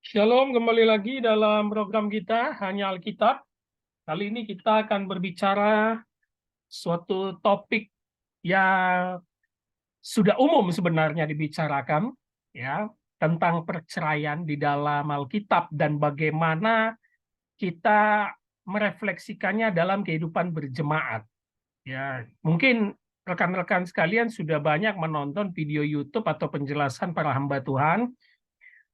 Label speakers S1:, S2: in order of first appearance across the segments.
S1: Shalom, kembali lagi dalam program kita Hanya Alkitab. Kali ini kita akan berbicara suatu topik yang sudah umum sebenarnya dibicarakan, ya, tentang perceraian di dalam Alkitab dan bagaimana kita merefleksikannya dalam kehidupan berjemaat. Ya, mungkin rekan-rekan sekalian sudah banyak menonton video YouTube atau penjelasan para hamba Tuhan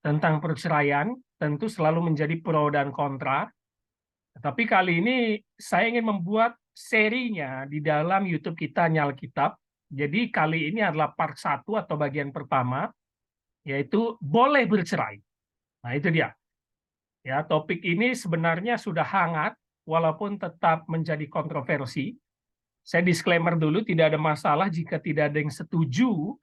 S1: tentang perceraian, tentu selalu menjadi pro dan kontra. Tapi kali ini saya ingin membuat serinya di dalam YouTube kita Nyalkitab. Jadi kali ini adalah part 1 atau bagian pertama, yaitu boleh bercerai. Nah itu dia. Ya, topik ini sebenarnya sudah hangat, walaupun tetap menjadi kontroversi. Saya disclaimer dulu, tidak ada masalah jika tidak ada yang setuju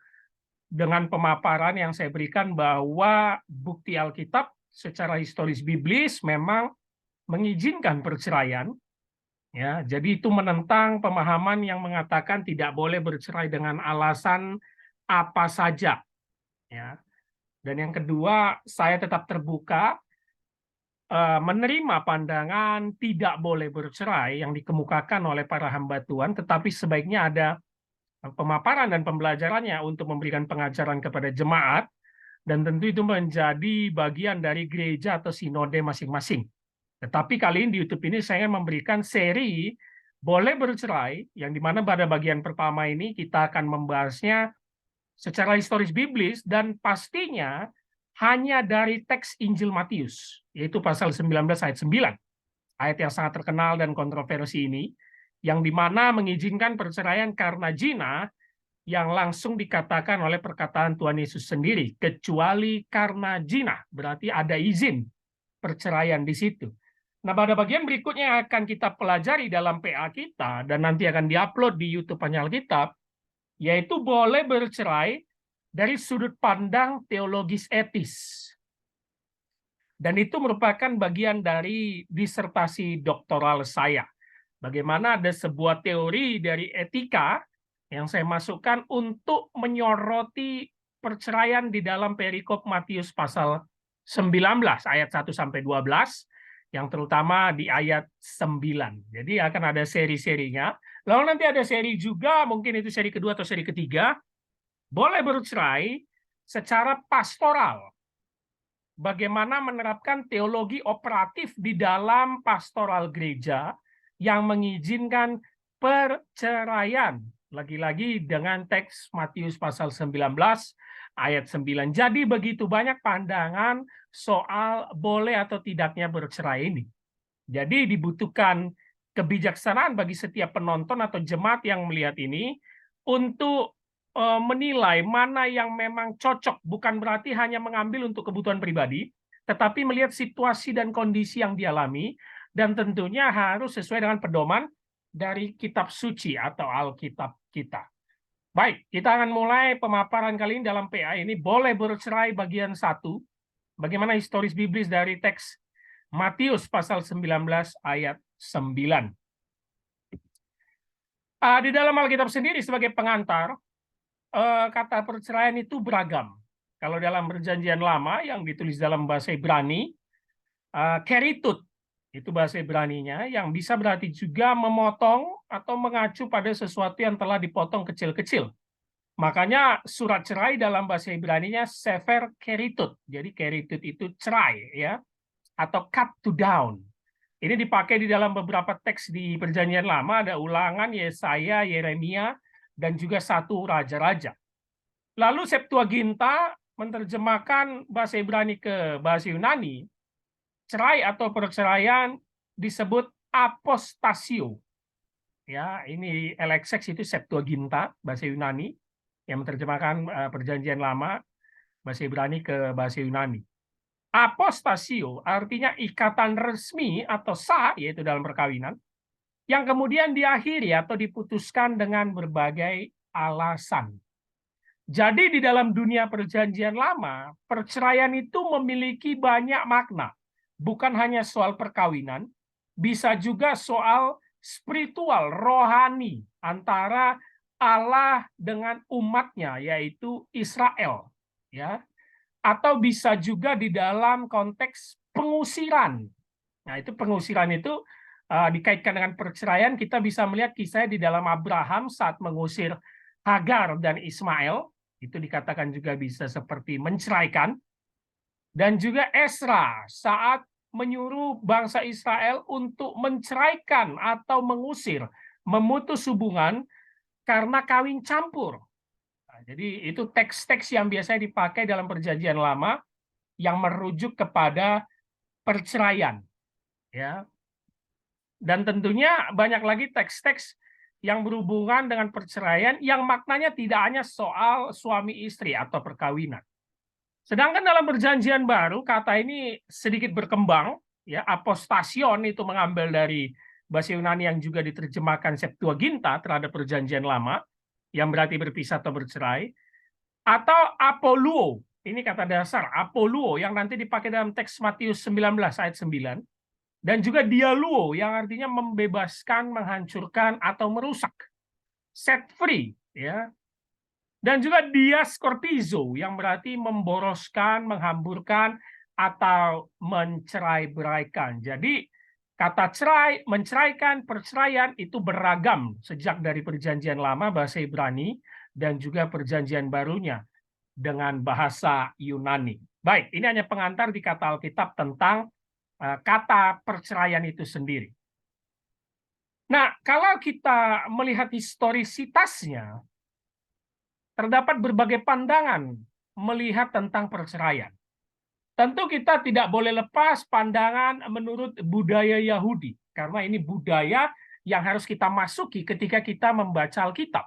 S1: dengan pemaparan yang saya berikan bahwa bukti Alkitab secara historis biblis memang mengizinkan perceraian. Ya, jadi itu menentang pemahaman yang mengatakan tidak boleh bercerai dengan alasan apa saja. Ya. Dan yang kedua, saya tetap terbuka menerima pandangan tidak boleh bercerai yang dikemukakan oleh para hamba Tuhan, tetapi sebaiknya ada pemaparan dan pembelajarannya untuk memberikan pengajaran kepada jemaat, dan tentu itu menjadi bagian dari gereja atau sinode masing-masing. Tetapi kali ini di YouTube ini saya ingin memberikan seri boleh bercerai, yang dimana pada bagian pertama ini kita akan membahasnya secara historis biblis dan pastinya hanya dari teks Injil Matius, yaitu pasal 19 ayat 9, ayat yang sangat terkenal dan kontroversi ini, yang dimana mengizinkan perceraian karena zina yang langsung dikatakan oleh perkataan Tuhan Yesus sendiri, kecuali karena zina, berarti ada izin perceraian di situ. Nah, pada bagian berikutnya yang akan kita pelajari dalam PA kita, dan nanti akan diupload di YouTube Hanya Alkitab, yaitu boleh bercerai dari sudut pandang teologis etis. Dan itu merupakan bagian dari disertasi doktoral saya. Bagaimana ada sebuah teori dari etika yang saya masukkan untuk menyoroti perceraian di dalam perikop Matius pasal 19 ayat 1-12, yang terutama di ayat 9. Jadi akan ada seri-serinya. Lalu nanti ada seri juga, mungkin itu seri kedua atau seri ketiga, boleh bercerai secara pastoral. Bagaimana menerapkan teologi operatif di dalam pastoral gereja yang mengizinkan perceraian. Lagi-lagi dengan teks Matius pasal 19 ayat 9. Jadi begitu banyak pandangan soal boleh atau tidaknya bercerai ini. Jadi dibutuhkan kebijaksanaan bagi setiap penonton atau jemaat yang melihat ini untuk menilai mana yang memang cocok, bukan berarti hanya mengambil untuk kebutuhan pribadi, tetapi melihat situasi dan kondisi yang dialami, dan tentunya harus sesuai dengan pedoman dari kitab suci atau Alkitab kita. Baik, kita akan mulai pemaparan kali ini dalam PA ini, boleh bercerai bagian 1, bagaimana historis biblis dari teks Matius pasal 19 ayat 9. Di dalam Alkitab sendiri sebagai pengantar, kata perceraian itu beragam. Kalau dalam Perjanjian Lama yang ditulis dalam bahasa Ibrani, keritut, itu bahasa Ibraninya, yang bisa berarti juga memotong atau mengacu pada sesuatu yang telah dipotong kecil-kecil. Makanya surat cerai dalam bahasa Ibraninya sefer keritut. Jadi keritut itu cerai, ya, atau cut to down. Ini dipakai di dalam beberapa teks di Perjanjian Lama, ada Ulangan, Yesaya, Yeremia, dan juga 1 Raja-Raja. Lalu Septuaginta menerjemahkan bahasa Ibrani ke bahasa Yunani, cerai atau perceraian disebut apostasio. Ya, ini LXX itu Septuaginta bahasa Yunani yang menerjemahkan Perjanjian Lama bahasa Ibrani ke bahasa Yunani. Apostasio artinya ikatan resmi atau sah, yaitu dalam perkawinan, yang kemudian diakhiri atau diputuskan dengan berbagai alasan. Jadi di dalam dunia Perjanjian Lama, perceraian itu memiliki banyak makna. Bukan hanya soal perkawinan, bisa juga soal spiritual, rohani, antara Allah dengan umatnya, yaitu Israel. Ya, atau bisa juga di dalam konteks pengusiran. Nah, itu pengusiran itu dikaitkan dengan perceraian, kita bisa melihat kisah di dalam Abraham saat mengusir Hagar dan Ismail, itu dikatakan juga bisa seperti menceraikan. Dan juga Esra saat menyuruh bangsa Israel untuk menceraikan atau mengusir, memutus hubungan karena kawin campur. Nah, jadi itu teks-teks yang biasanya dipakai dalam Perjanjian Lama yang merujuk kepada perceraian, ya. Dan tentunya banyak lagi teks-teks yang berhubungan dengan perceraian yang maknanya tidak hanya soal suami istri atau perkawinan. Sedangkan dalam Perjanjian Baru kata ini sedikit berkembang, ya. Apostasion itu mengambil dari bahasa Yunani yang juga diterjemahkan Septuaginta terhadap Perjanjian Lama, yang berarti berpisah atau bercerai, atau apoluo, ini kata dasar apoluo yang nanti dipakai dalam teks Matius 19 ayat 9, dan juga dialuo yang artinya membebaskan, menghancurkan atau merusak, set free, ya. Dan juga diaskortizo yang berarti memboroskan, menghamburkan, atau mencerai-beraikan. Jadi kata cerai, menceraikan, perceraian itu beragam sejak dari Perjanjian Lama bahasa Ibrani dan juga Perjanjian Barunya dengan bahasa Yunani. Baik, ini hanya pengantar di kata Alkitab tentang kata perceraian itu sendiri. Nah, kalau kita melihat historisitasnya, terdapat berbagai pandangan melihat tentang perceraian. Tentu kita tidak boleh lepas pandangan menurut budaya Yahudi, karena ini budaya yang harus kita masuki ketika kita membaca Alkitab,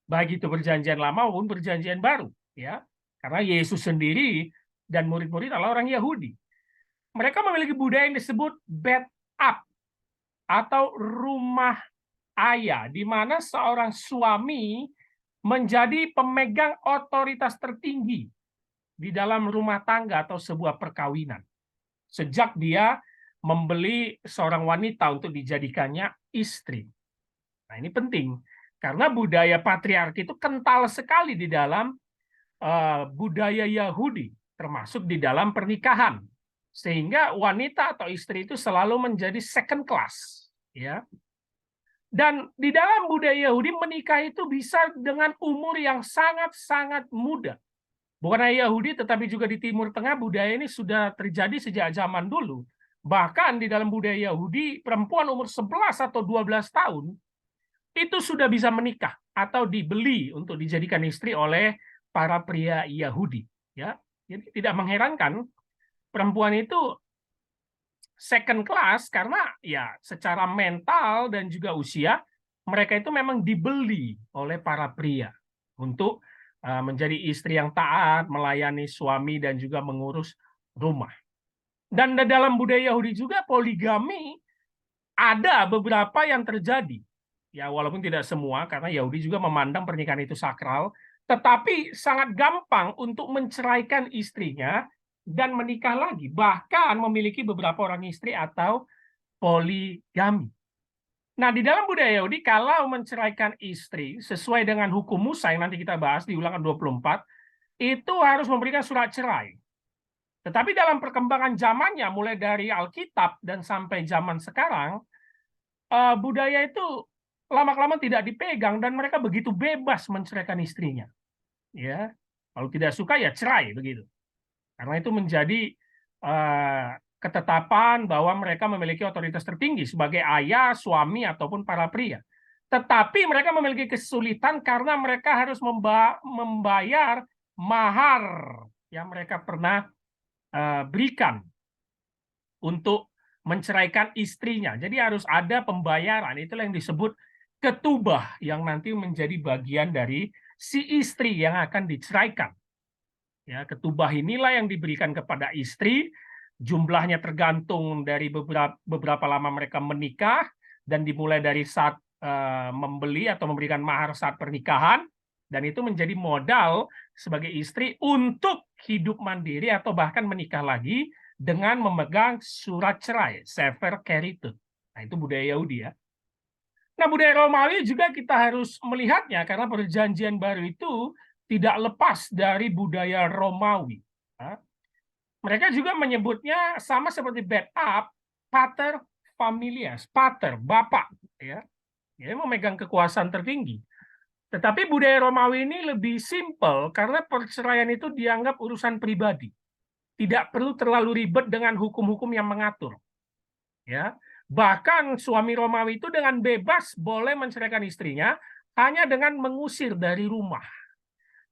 S1: baik itu Perjanjian Lama maupun Perjanjian Baru, ya. Karena Yesus sendiri dan murid-murid adalah orang Yahudi. Mereka memiliki budaya yang disebut bed up atau rumah ayah, di mana seorang suami menjadi pemegang otoritas tertinggi di dalam rumah tangga atau sebuah perkawinan. Sejak dia membeli seorang wanita untuk dijadikannya istri. Nah, ini penting karena budaya patriarki itu kental sekali di dalam budaya Yahudi, termasuk di dalam pernikahan. Sehingga wanita atau istri itu selalu menjadi second class, ya. Dan di dalam budaya Yahudi menikah itu bisa dengan umur yang sangat-sangat muda. Bukan hanya Yahudi, tetapi juga di Timur Tengah budaya ini sudah terjadi sejak zaman dulu. Bahkan di dalam budaya Yahudi, perempuan umur 11 atau 12 tahun itu sudah bisa menikah atau dibeli untuk dijadikan istri oleh para pria Yahudi. Ya, jadi tidak mengherankan perempuan itu second class karena ya secara mental dan juga usia mereka itu memang dibeli oleh para pria untuk menjadi istri yang taat, melayani suami dan juga mengurus rumah. Dan dalam budaya Yahudi juga poligami ada beberapa yang terjadi. Ya walaupun tidak semua karena Yahudi juga memandang pernikahan itu sakral, tetapi sangat gampang untuk menceraikan istrinya dan menikah lagi, bahkan memiliki beberapa orang istri atau poligami. Nah, di dalam budaya Yahudi, kalau menceraikan istri sesuai dengan hukum Musa yang nanti kita bahas di Ulangan 24, itu harus memberikan surat cerai. Tetapi dalam perkembangan zamannya, mulai dari Alkitab dan sampai zaman sekarang, budaya itu lama-kelamaan tidak dipegang dan mereka begitu bebas menceraikan istrinya. Ya, kalau tidak suka ya cerai begitu. Karena itu menjadi ketetapan bahwa mereka memiliki otoritas tertinggi sebagai ayah, suami, ataupun para pria. Tetapi mereka memiliki kesulitan karena mereka harus membayar mahar yang mereka pernah berikan untuk menceraikan istrinya. Jadi harus ada pembayaran. Itulah yang disebut ketubah yang nanti menjadi bagian dari si istri yang akan diceraikan. Ya, ketubah inilah yang diberikan kepada istri, jumlahnya tergantung dari beberapa lama mereka menikah, dan dimulai dari saat membeli atau memberikan mahar saat pernikahan, dan itu menjadi modal sebagai istri untuk hidup mandiri atau bahkan menikah lagi dengan memegang surat cerai, sefer keritut. Nah, itu budaya Yahudi ya. Nah, budaya Romawi juga kita harus melihatnya karena Perjanjian Baru itu tidak lepas dari budaya Romawi. Nah, mereka juga menyebutnya sama seperti backup, pater familias, pater, bapak, ya. Dia memegang kekuasaan tertinggi. Tetapi budaya Romawi ini lebih simpel karena perceraian itu dianggap urusan pribadi. Tidak perlu terlalu ribet dengan hukum-hukum yang mengatur. Ya, bahkan suami Romawi itu dengan bebas boleh menceraikan istrinya hanya dengan mengusir dari rumah.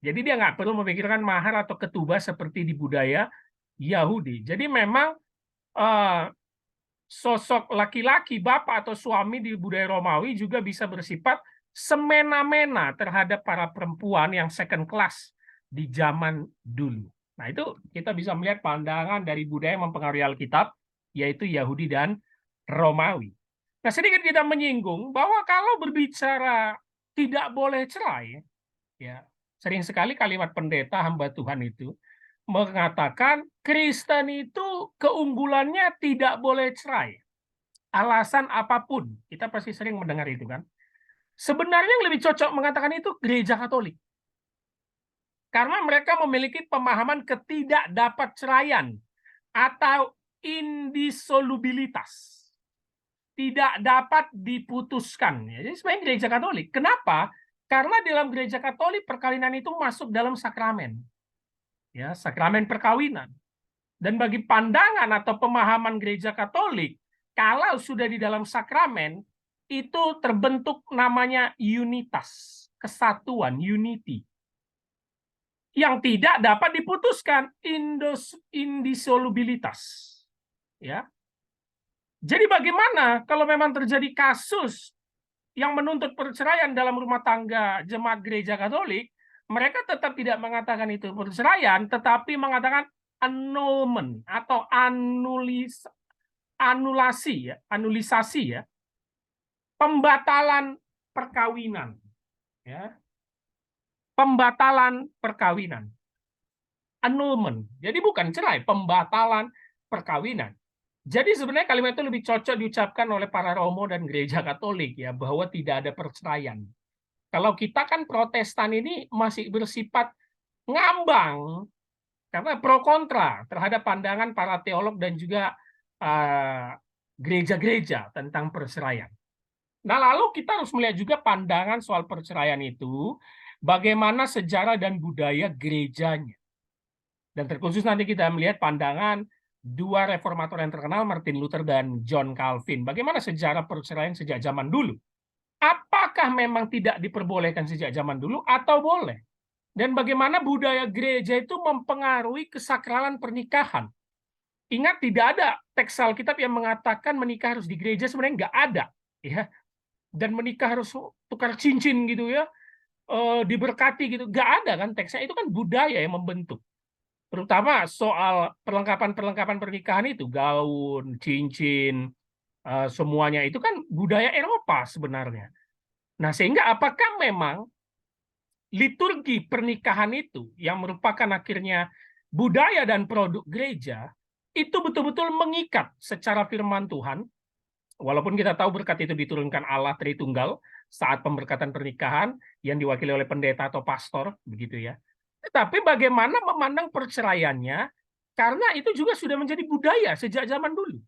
S1: Jadi dia nggak perlu memikirkan mahar atau ketubah seperti di budaya Yahudi. Jadi memang eh, sosok laki-laki, bapak atau suami di budaya Romawi juga bisa bersifat semena-mena terhadap para perempuan yang second class di zaman dulu. Nah, itu kita bisa melihat pandangan dari budaya yang mempengaruhi Alkitab, yaitu Yahudi dan Romawi. Nah, sedikit kita menyinggung bahwa kalau berbicara tidak boleh cerai, ya, sering sekali kalimat pendeta hamba Tuhan itu mengatakan Kristen itu keunggulannya tidak boleh cerai. Alasan apapun, kita pasti sering mendengar itu kan. Sebenarnya yang lebih cocok mengatakan itu gereja Katolik. Karena mereka memiliki pemahaman ketidakdapatceraian atau indissolubilitas. Tidak dapat diputuskan. Jadi sebenarnya gereja Katolik. Kenapa? Karena dalam gereja Katolik perkawinan itu masuk dalam sakramen. Ya, sakramen perkawinan. Dan bagi pandangan atau pemahaman gereja Katolik, kalau sudah di dalam sakramen, itu terbentuk namanya unitas, kesatuan, unity. Yang tidak dapat diputuskan, indissolubilitas. Ya. Jadi bagaimana kalau memang terjadi kasus yang menuntut perceraian dalam rumah tangga jemaat gereja Katolik, mereka tetap tidak mengatakan itu perceraian, tetapi mengatakan annulment atau anulasi ya, anulisasi ya, pembatalan perkawinan ya. Pembatalan perkawinan. Annulment. Jadi bukan cerai, pembatalan perkawinan. Jadi sebenarnya kalimat itu lebih cocok diucapkan oleh para Romo dan gereja Katolik ya, bahwa tidak ada perceraian. Kalau kita kan Protestan ini masih bersifat ngambang karena pro kontra terhadap pandangan para teolog dan juga gereja-gereja tentang perceraian. Nah, lalu kita harus melihat juga pandangan soal perceraian itu, bagaimana sejarah dan budaya gerejanya. Dan terkhusus nanti kita melihat pandangan dua reformator yang terkenal, Martin Luther dan John Calvin. Bagaimana sejarah perceraian sejak zaman dulu? Apakah memang tidak diperbolehkan sejak zaman dulu atau boleh? Dan bagaimana budaya gereja itu mempengaruhi kesakralan pernikahan? Ingat, tidak ada teks Alkitab yang mengatakan menikah harus di gereja, sebenarnya nggak ada. Ya. Dan menikah harus tukar cincin gitu ya, diberkati gitu. Nggak ada kan teksnya, itu kan budaya yang membentuk. Terutama soal perlengkapan-perlengkapan pernikahan itu, gaun, cincin, semuanya itu kan budaya Eropa sebenarnya. Nah, sehingga apakah memang liturgi pernikahan itu yang merupakan akhirnya budaya dan produk gereja itu betul-betul mengikat secara firman Tuhan, walaupun kita tahu berkat itu diturunkan Allah Tritunggal saat pemberkatan pernikahan yang diwakili oleh pendeta atau pastor, begitu ya. Tetapi bagaimana memandang perceraiannya, karena itu juga sudah menjadi budaya sejak zaman dulu.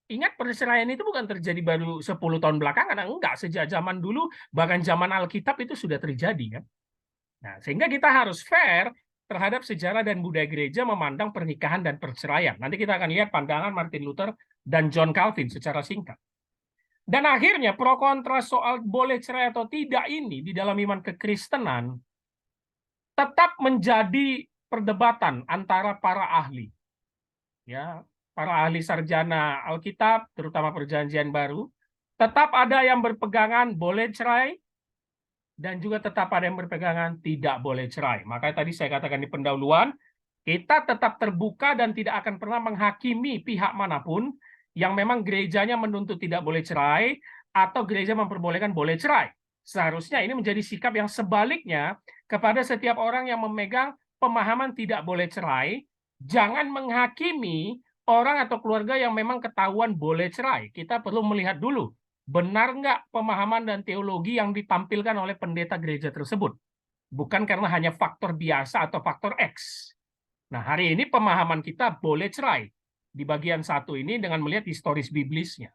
S1: Ingat, perceraian itu bukan terjadi baru 10 tahun belakangan, enggak, sejak zaman dulu, bahkan zaman Alkitab itu sudah terjadi kan. Nah, sehingga kita harus fair terhadap sejarah dan budaya gereja memandang pernikahan dan perceraian. Nanti kita akan lihat pandangan Martin Luther dan John Calvin secara singkat. Dan akhirnya pro kontra soal boleh cerai atau tidak ini di dalam iman kekristenan tetap menjadi perdebatan antara para ahli. Ya, para ahli sarjana Alkitab, terutama Perjanjian Baru, tetap ada yang berpegangan boleh cerai, dan juga tetap ada yang berpegangan tidak boleh cerai. Makanya tadi saya katakan di pendahuluan, kita tetap terbuka dan tidak akan pernah menghakimi pihak manapun yang memang gerejanya menuntut tidak boleh cerai atau gereja memperbolehkan boleh cerai. Seharusnya ini menjadi sikap yang sebaliknya kepada setiap orang yang memegang pemahaman tidak boleh cerai. Jangan menghakimi orang atau keluarga yang memang ketahuan boleh cerai. Kita perlu melihat dulu, benar nggak pemahaman dan teologi yang ditampilkan oleh pendeta gereja tersebut. Bukan karena hanya faktor biasa atau faktor X. Nah, hari ini pemahaman kita boleh cerai di bagian satu ini dengan melihat historis biblisnya.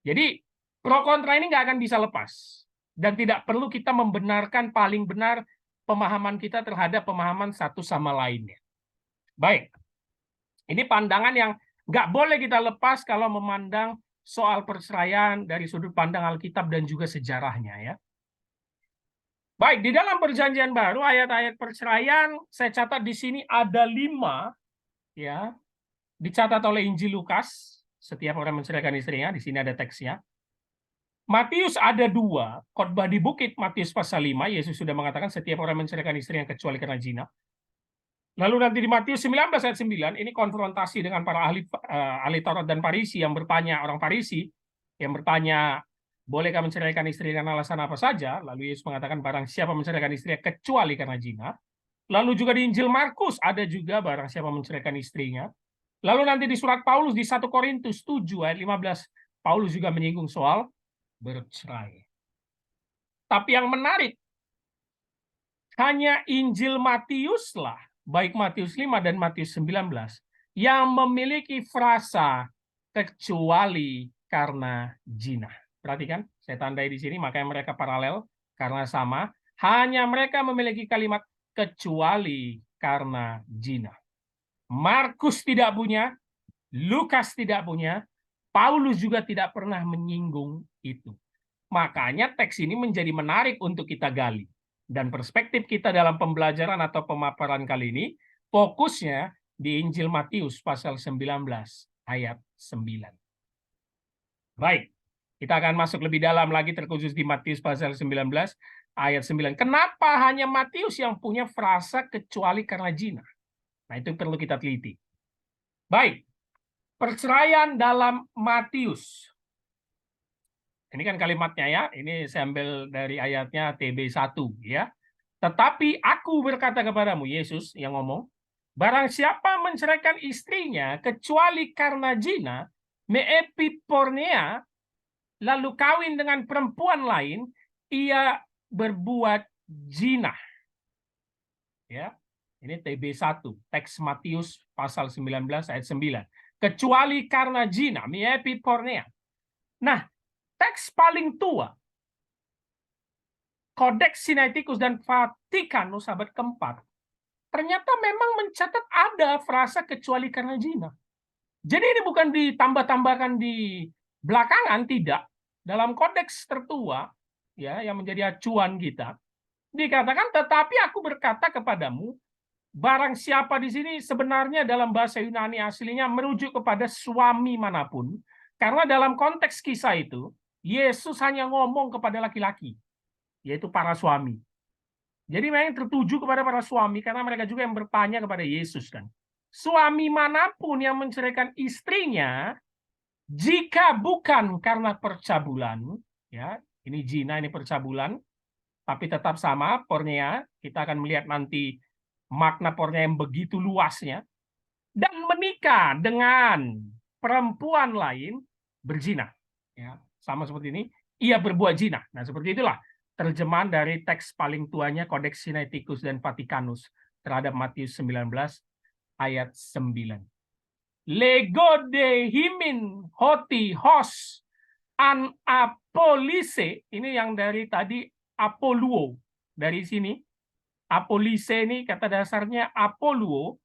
S1: Jadi, pro kontra ini nggak akan bisa lepas. Dan tidak perlu kita membenarkan paling benar pemahaman kita terhadap pemahaman satu sama lainnya. Baik, ini pandangan yang nggak boleh kita lepas kalau memandang soal perceraian dari sudut pandang Alkitab dan juga sejarahnya ya. Baik, di dalam Perjanjian Baru ayat-ayat perceraian saya catat di sini ada 5 ya, dicatat oleh Injil Lukas. Setiap orang menceraikan istrinya, di sini ada teksnya. Matius ada 2, khotbah di bukit Matius pasal 5, Yesus sudah mengatakan setiap orang menceraikan istrinya kecuali karena zina. Lalu nanti di Matius 19 ayat 9, ini konfrontasi dengan para ahli Taurat dan Farisi yang bertanya, orang Farisi yang bertanya, bolehkah menceraikan istri dengan alasan apa saja? Lalu Yesus mengatakan, barang siapa menceraikan istrinya kecuali karena zina. Lalu juga di Injil Markus ada juga barang siapa menceraikan istrinya. Lalu nanti di surat Paulus di 1 Korintus 7 ayat 15, Paulus juga menyinggung soal bercerai. Tapi yang menarik, hanya Injil Matiuslah, baik Matius 5 dan Matius 19, yang memiliki frasa kecuali karena zina. Perhatikan, saya tandai di sini, makanya mereka paralel karena sama. Hanya mereka memiliki kalimat kecuali karena zina. Markus tidak punya, Lukas tidak punya, Paulus juga tidak pernah menyinggung itu. Makanya teks ini menjadi menarik untuk kita gali. Dan perspektif kita dalam pembelajaran atau pemaparan kali ini, fokusnya di Injil Matius pasal 19 ayat 9. Baik, kita akan masuk lebih dalam lagi terkhusus di Matius pasal 19 ayat 9. Kenapa hanya Matius yang punya frasa kecuali karena zina? Nah, itu perlu kita teliti. Baik, perceraian dalam Matius. Ini kan kalimatnya ya, ini saya ambil dari ayatnya TB1 ya. Tetapi aku berkata kepadamu, Yesus yang ngomong, barang siapa menceraikan istrinya kecuali karena zina, meepipornea, lalu kawin dengan perempuan lain, ia berbuat zina. Ya. Ini TB1, teks Matius pasal 19 ayat 9. Kecuali karena zina, meepipornea. Nah, teks paling tua, Kodeks Sinaiticus dan Vatikanus abad keempat, ternyata memang mencatat ada frasa kecuali karena zina. Jadi ini bukan ditambah-tambahkan di belakangan, tidak. Dalam kodeks tertua, ya, yang menjadi acuan kita, dikatakan, tetapi aku berkata kepadamu, barang siapa di sini sebenarnya dalam bahasa Yunani aslinya merujuk kepada suami manapun, karena dalam konteks kisah itu, Yesus hanya ngomong kepada laki-laki, yaitu para suami. Jadi memang tertuju kepada para suami karena mereka juga yang bertanya kepada Yesus kan. Suami manapun yang menceraikan istrinya jika bukan karena percabulan, ya, ini zina, ini percabulan, tapi tetap sama pornea, kita akan melihat nanti makna pornea yang begitu luasnya, dan menikah dengan perempuan lain berzina, ya, sama seperti ini, ia berbuat zina. Nah, seperti itulah terjemahan dari teks paling tuanya Kodeks Sinaiticus dan Vatikanus terhadap Matius 19 ayat 9. Lego de himin hoti hos an apolise, ini yang dari tadi apoluo, dari sini apolise ini kata dasarnya apoluo,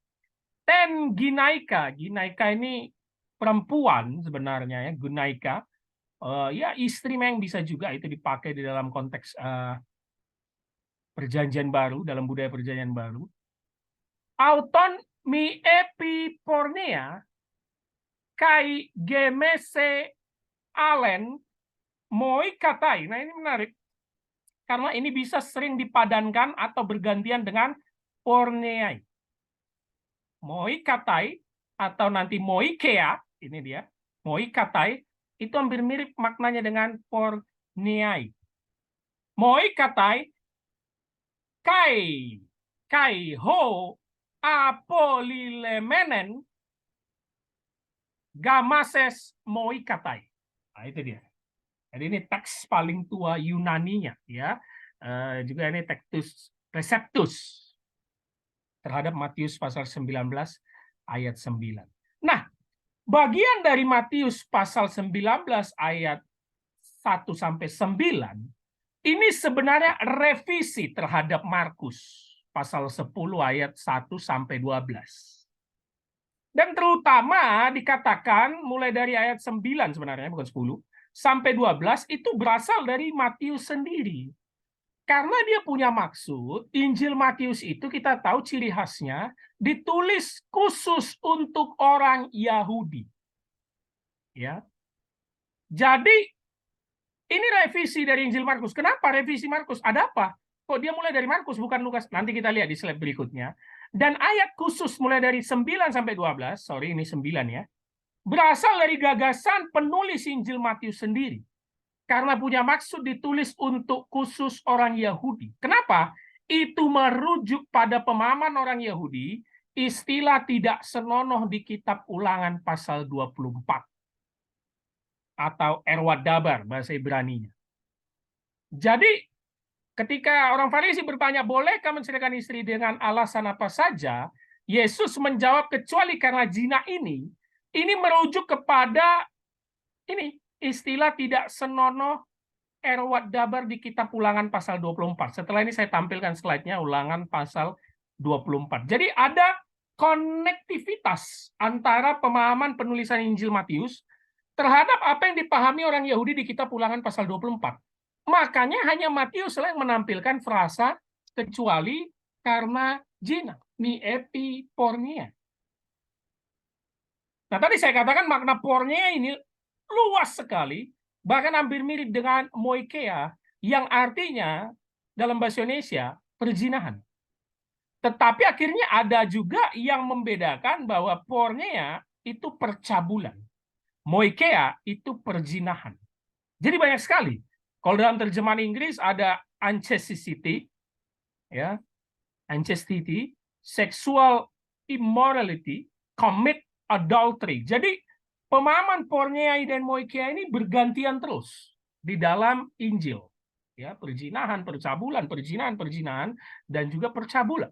S1: ten ginaika, ginaika ini perempuan sebenarnya ya, gunaika, ya istri memang bisa juga itu dipakai di dalam konteks perjanjian baru, dalam budaya perjanjian baru. Auton mi epipornea kai gemese alen moi katai. Nah ini menarik karena ini bisa sering dipadankan atau bergantian dengan porneai. Moi katai atau nanti moi kea, ini dia. Moi katai itu hampir mirip maknanya dengan porneai. Moi katai kai kai ho apolilemenen gamases moi katai. Nah, itu dia. Jadi ini teks paling tua Yunaninya ya. Juga ini Textus Receptus. terhadap Matius pasal 19 ayat 9. Nah, bagian dari Matius pasal 19 ayat 1 sampai 9 ini sebenarnya revisi terhadap Markus pasal 10 ayat 1 sampai 12. Dan terutama dikatakan mulai dari ayat 9 sebenarnya, bukan 10, sampai 12 itu berasal dari Matius sendiri. Karena dia punya maksud, Injil Matius itu kita tahu ciri khasnya ditulis khusus untuk orang Yahudi. Ya. Jadi ini revisi dari Injil Markus. Kenapa revisi Markus? Ada apa? Kok dia mulai dari Markus bukan Lukas? Nanti kita lihat di slide berikutnya. Dan ayat khusus mulai dari 9 sampai 12, sorry ini 9 ya, berasal dari gagasan penulis Injil Matius sendiri. Karena punya maksud ditulis untuk khusus orang Yahudi. Kenapa? Itu merujuk pada pemahaman orang Yahudi, istilah tidak senonoh di kitab Ulangan pasal 24. Atau erwat dabar bahasa Ibraninya. Jadi ketika orang Farisi bertanya, bolehkah menceraikan istri dengan alasan apa saja? Yesus menjawab, kecuali karena zina ini merujuk kepada ini istilah tidak senonoh erwat dabar di kitab Ulangan pasal 24. Setelah ini saya tampilkan slide-nya Ulangan pasal 24. Jadi ada konektivitas antara pemahaman penulisan Injil Matius terhadap apa yang dipahami orang Yahudi di kitab Ulangan pasal 24. Makanya hanya Matius yang menampilkan frasa kecuali karena zina, ni epi pornia. Nah, tadi saya katakan makna pornia ini luas sekali, bahkan hampir mirip dengan moikea, yang artinya dalam bahasa Indonesia perzinahan. Tetapi akhirnya ada juga yang membedakan bahwa porneia itu percabulan. Moikea itu perzinahan. Jadi banyak sekali. Kalau dalam terjemahan Inggris ada unchastity, ya, unchastity, sexual immorality, commit adultery. Jadi pemahaman porneia dan moikea ini bergantian terus di dalam Injil. Ya, perzinahan, percabulan, perzinahan, dan juga percabulan.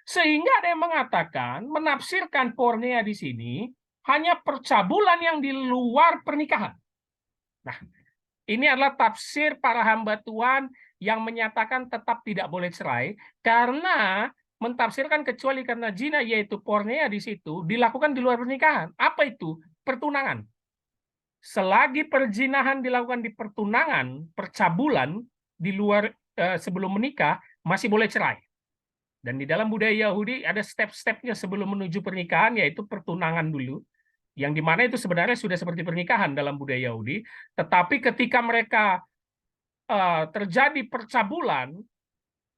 S1: Sehingga ada yang mengatakan, menafsirkan porneia di sini hanya percabulan yang di luar pernikahan. Nah, ini adalah tafsir para hamba Tuhan yang menyatakan tetap tidak boleh cerai karena mentafsirkan kecuali karena zina, yaitu porneia di situ dilakukan di luar pernikahan. Apa itu? Pertunangan. Selagi perzinahan dilakukan di pertunangan, percabulan di luar sebelum menikah, masih boleh cerai. Dan di dalam budaya Yahudi ada step-stepnya sebelum menuju pernikahan, yaitu pertunangan dulu, yang dimana itu sebenarnya sudah seperti pernikahan dalam budaya Yahudi. Tetapi ketika mereka terjadi percabulan,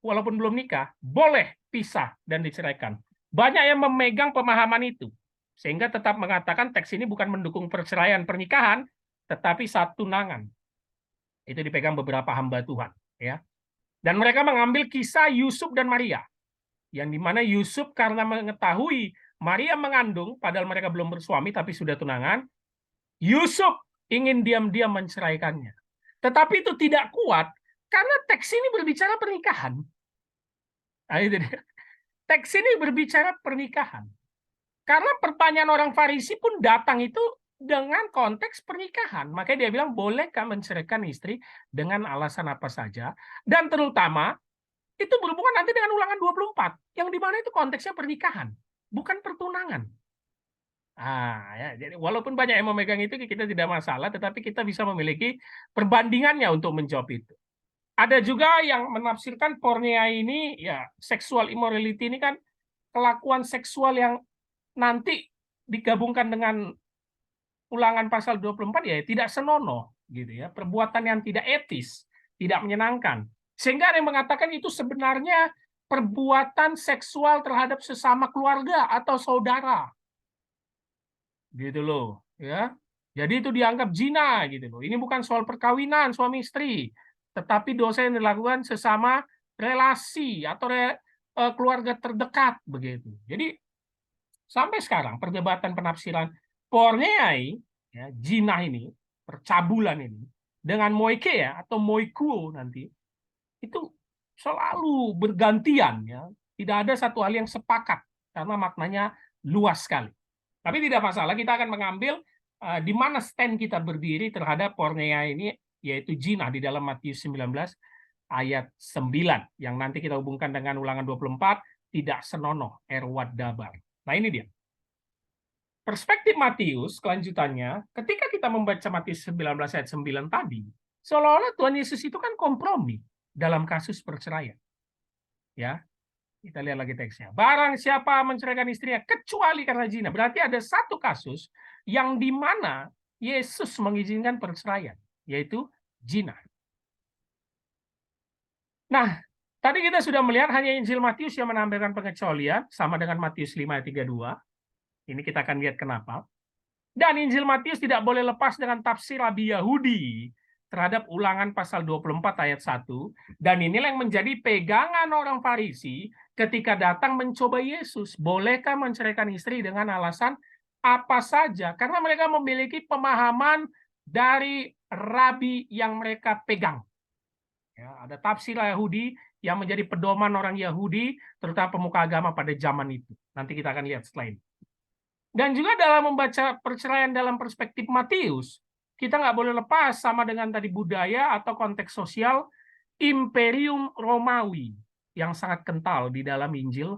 S1: walaupun belum nikah, boleh pisah dan diceraikan. Banyak yang memegang pemahaman itu, sehingga tetap mengatakan teks ini bukan mendukung perceraian pernikahan, tetapi satu tunangan. Itu dipegang beberapa hamba Tuhan, ya. Dan mereka mengambil kisah Yusuf dan Maria, yang dimana Yusuf karena mengetahui Maria mengandung, padahal mereka belum bersuami tapi sudah tunangan, Yusuf ingin diam-diam menceraikannya. Tetapi itu tidak kuat karena teks ini berbicara pernikahan. Nah, itu dia. Teks ini berbicara pernikahan. Karena pertanyaan orang Farisi pun datang itu dengan konteks pernikahan. Makanya dia bilang, bolehkah menceraikan istri dengan alasan apa saja? Dan terutama itu berhubungan nanti dengan Ulangan 24, yang dimana itu konteksnya pernikahan, bukan pertunangan. Ya, jadi walaupun banyak yang memegang itu kita tidak masalah, tetapi kita bisa memiliki perbandingannya untuk menjawab itu. Ada juga yang menafsirkan porneia ini, ya, sexual immorality ini kan kelakuan seksual yang nanti digabungkan dengan Ulangan pasal 24, ya tidak senonoh, gitu ya, perbuatan yang tidak etis, tidak menyenangkan. Sehingga ada yang mengatakan itu sebenarnya perbuatan seksual terhadap sesama keluarga atau saudara. Gitu loh, ya. Jadi itu dianggap zina gitu loh. Ini bukan soal perkawinan suami istri, tetapi dosa yang dilakukan sesama relasi atau keluarga terdekat begitu. Jadi sampai sekarang perdebatan penafsiran porneai, ya, zina ini, percabulan ini, dengan moikea atau moikuo nanti, itu selalu bergantian, ya, Tidak ada satu hal yang sepakat karena maknanya luas sekali. Tapi tidak masalah, kita akan mengambil di mana stand kita berdiri terhadap porneia ini, yaitu zina di dalam Matius 19 ayat 9 yang nanti kita hubungkan dengan Ulangan 24, tidak senonoh erwat dabar. Nah, ini dia. Perspektif Matius, kelanjutannya, ketika kita membaca Matius 19 ayat 9 tadi, seolah-olah Tuhan Yesus itu kan kompromi dalam kasus perceraian. Ya, kita lihat lagi teksnya. Barang siapa menceraikan istrinya kecuali karena zina. Berarti ada satu kasus yang di mana Yesus mengizinkan perceraian, yaitu zina. Nah, tadi kita sudah melihat hanya Injil Matius yang menampilkan pengecualian, sama dengan Matius 5 ayat 32. Ini kita akan lihat kenapa. Dan Injil Matius tidak boleh lepas dengan tafsir Rabi Yahudi terhadap Ulangan pasal 24 ayat 1. Dan inilah yang menjadi pegangan orang Farisi ketika datang mencoba Yesus. Bolehkah menceraikan istri dengan alasan apa saja? Karena mereka memiliki pemahaman dari Rabi yang mereka pegang. Ya, ada tafsir Yahudi yang menjadi pedoman orang Yahudi, terutama pemuka agama pada zaman itu. Nanti kita akan lihat setelah ini. Dan juga dalam membaca perceraian dalam perspektif Matius, kita nggak boleh lepas sama dengan tadi budaya atau konteks sosial Imperium Romawi yang sangat kental di dalam Injil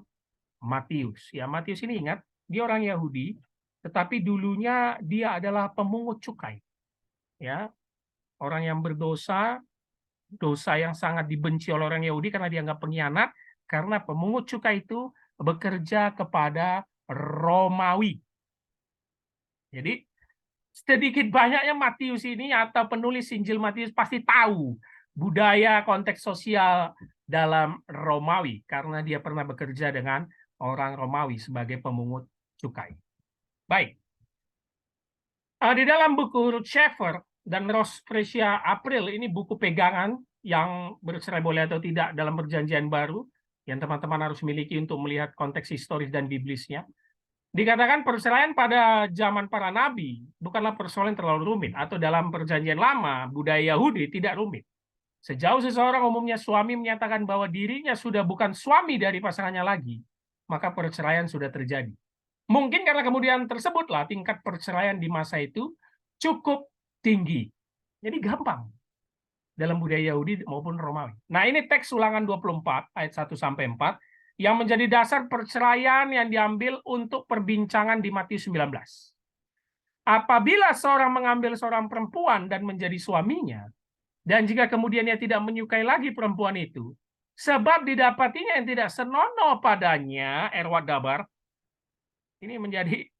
S1: Matius. Ya, Matius ini ingat, dia orang Yahudi, tetapi dulunya dia adalah pemungut cukai. Ya, orang yang berdosa, dosa yang sangat dibenci oleh orang Yahudi karena dianggap pengkhianat, karena pemungut cukai itu bekerja kepada Romawi. Jadi sedikit banyaknya Matius ini atau penulis Injil Matius pasti tahu budaya konteks sosial dalam Romawi karena dia pernah bekerja dengan orang Romawi sebagai pemungut cukai. Baik. Di dalam buku Ruth Schaeffer dan Rose Fresia April, ini buku pegangan yang bercerai boleh atau tidak dalam perjanjian baru yang teman-teman harus miliki untuk melihat konteks historis dan biblisnya. Dikatakan perceraian pada zaman para nabi bukanlah persoalan terlalu rumit, atau dalam perjanjian lama budaya Yahudi tidak rumit. Sejauh seseorang umumnya suami menyatakan bahwa dirinya sudah bukan suami dari pasangannya lagi, maka perceraian sudah terjadi. Mungkin karena kemudian tersebutlah tingkat perceraian di masa itu cukup tinggi. Jadi gampang dalam budaya Yahudi maupun Romawi. Nah, ini teks Ulangan 24 ayat 1 sampai 4 yang menjadi dasar perceraian yang diambil untuk perbincangan di Matius 19. Apabila seorang mengambil seorang perempuan dan menjadi suaminya, dan jika kemudian ia tidak menyukai lagi perempuan itu, sebab didapatinya yang tidak senonoh padanya, erwat dabar, ini menjadi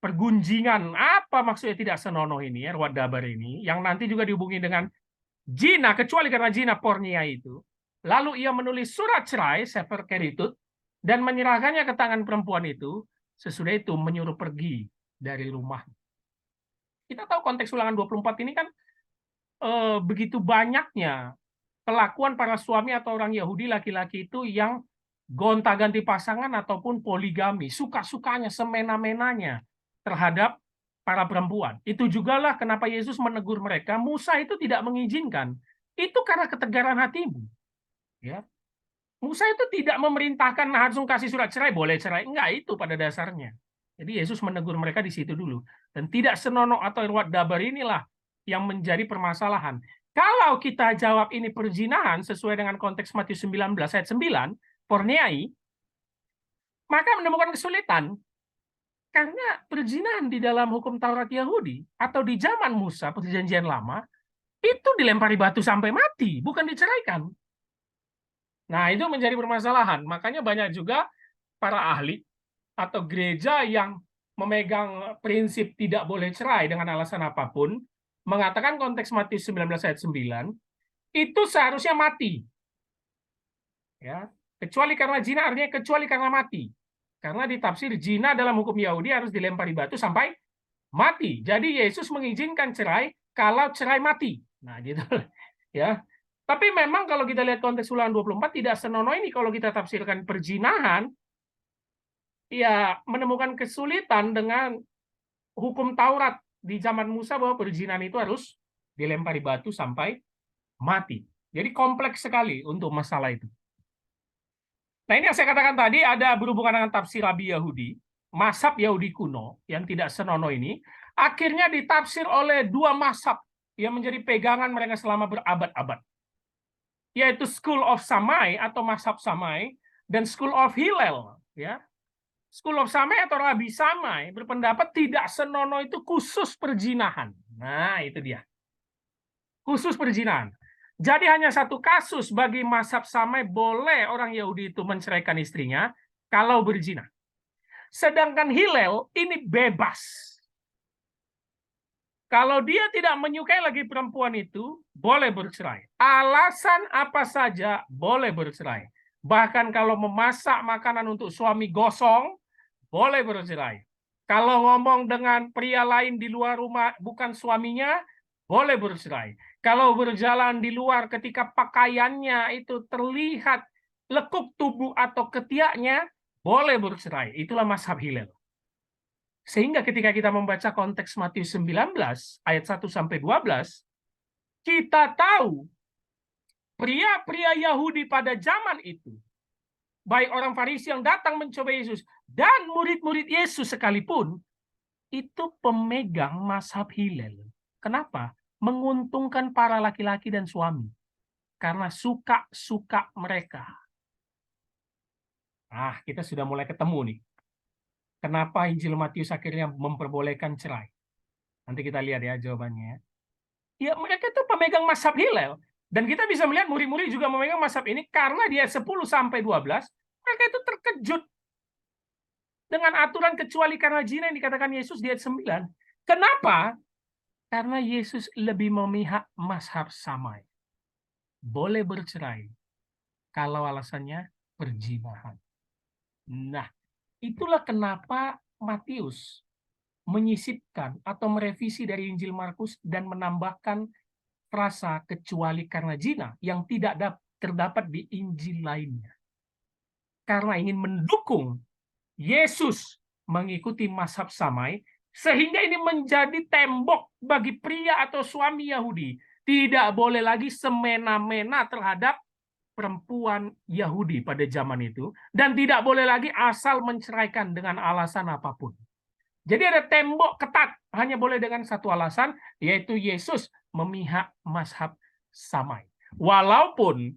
S1: pergunjingan. Apa maksudnya tidak senonoh ini, erwat dabar ini, yang nanti juga dihubungi dengan zina, kecuali karena zina pornia itu. Lalu ia menulis surat cerai, sefer keritut, dan menyerahkannya ke tangan perempuan itu. Sesudah itu menyuruh pergi dari rumah. Kita tahu konteks Ulangan 24 ini kan begitu banyaknya kelakuan para suami atau orang Yahudi laki-laki itu yang gonta-ganti pasangan ataupun poligami, suka-sukanya, semena-menanya terhadap para perempuan. Itu jugalah kenapa Yesus menegur mereka, Musa itu tidak mengizinkan. Itu karena ketegaran hatimu. Ya. Musa itu tidak memerintahkan langsung kasih surat cerai, boleh cerai. Enggak, itu pada dasarnya. Jadi Yesus menegur mereka di situ dulu. Dan tidak senonoh atau irwat dabar inilah yang menjadi permasalahan. Kalau kita jawab ini perzinahan sesuai dengan konteks Matius 19 ayat 9, porneai, maka menemukan kesulitan. Karena perzinahan di dalam hukum Taurat Yahudi atau di zaman Musa, perjanjian lama, itu dilempari batu sampai mati, bukan diceraikan. Nah, itu menjadi permasalahan. Makanya banyak juga para ahli atau gereja yang memegang prinsip tidak boleh cerai dengan alasan apapun, mengatakan konteks Matius 19 ayat 9, itu seharusnya mati. Ya, kecuali karena zina, artinya kecuali karena mati. Karena ditafsir zina dalam hukum Yahudi harus dilempari batu sampai mati. Jadi Yesus mengizinkan cerai kalau cerai mati. Nah, gitu. Ya. Tapi memang kalau kita lihat konteks Ulangan 24 tidak senonoh ini kalau kita tafsirkan perzinahan, ya menemukan kesulitan dengan hukum Taurat di zaman Musa bahwa perzinahan itu harus dilempari batu sampai mati. Jadi kompleks sekali untuk masalah itu. Nah, ini yang saya katakan tadi ada berhubungan dengan tafsir Rabi Yahudi, mazhab Yahudi kuno yang tidak senonoh ini, akhirnya ditafsir oleh dua mazhab yang menjadi pegangan mereka selama berabad-abad, yaitu School of Shammai atau mazhab Shammai dan School of Hillel. Ya, School of Shammai atau Rabi Shammai berpendapat tidak senonoh itu khusus perzinahan. Nah, itu dia. Khusus perzinahan. Jadi hanya satu kasus bagi mazhab Shammai boleh orang Yahudi itu menceraikan istrinya kalau berzina. Sedangkan Hillel ini bebas. Kalau dia tidak menyukai lagi perempuan itu, boleh bercerai. Alasan apa saja boleh bercerai. Bahkan kalau memasak makanan untuk suami gosong, boleh bercerai. Kalau ngomong dengan pria lain di luar rumah bukan suaminya, boleh bercerai. Kalau berjalan di luar ketika pakaiannya itu terlihat lekuk tubuh atau ketiaknya, boleh bercerai. Itulah mazhab Hillel. Sehingga ketika kita membaca konteks Matius 19 ayat 1 sampai 12, kita tahu pria-pria Yahudi pada zaman itu, baik orang Farisi yang datang mencoba Yesus dan murid-murid Yesus sekalipun, itu pemegang mazhab Hillel. Kenapa? Menguntungkan para laki-laki dan suami. Karena suka-suka mereka. Ah, kita sudah mulai ketemu nih. Kenapa Injil Matius akhirnya memperbolehkan cerai? Nanti kita lihat ya jawabannya. Ya, mereka itu pemegang mazhab Hillel. Dan kita bisa melihat murid-murid juga memegang mazhab ini karena dia 10-12, mereka itu terkejut dengan aturan kecuali karena zina yang dikatakan Yesus di ayat 9. Kenapa? Karena Yesus lebih memihak mazhab Shammai. Boleh bercerai kalau alasannya perzinahan. Nah, itulah kenapa Matius menyisipkan atau merevisi dari Injil Markus dan menambahkan frasa kecuali karena zina yang tidak terdapat di Injil lainnya. Karena ingin mendukung Yesus mengikuti mazhab Shammai, sehingga ini menjadi tembok bagi pria atau suami Yahudi. Tidak boleh lagi semena-mena terhadap perempuan Yahudi pada zaman itu, dan tidak boleh lagi asal menceraikan dengan alasan apapun. Jadi ada tembok ketat, hanya boleh dengan satu alasan, yaitu Yesus memihak mazhab Shammai. Walaupun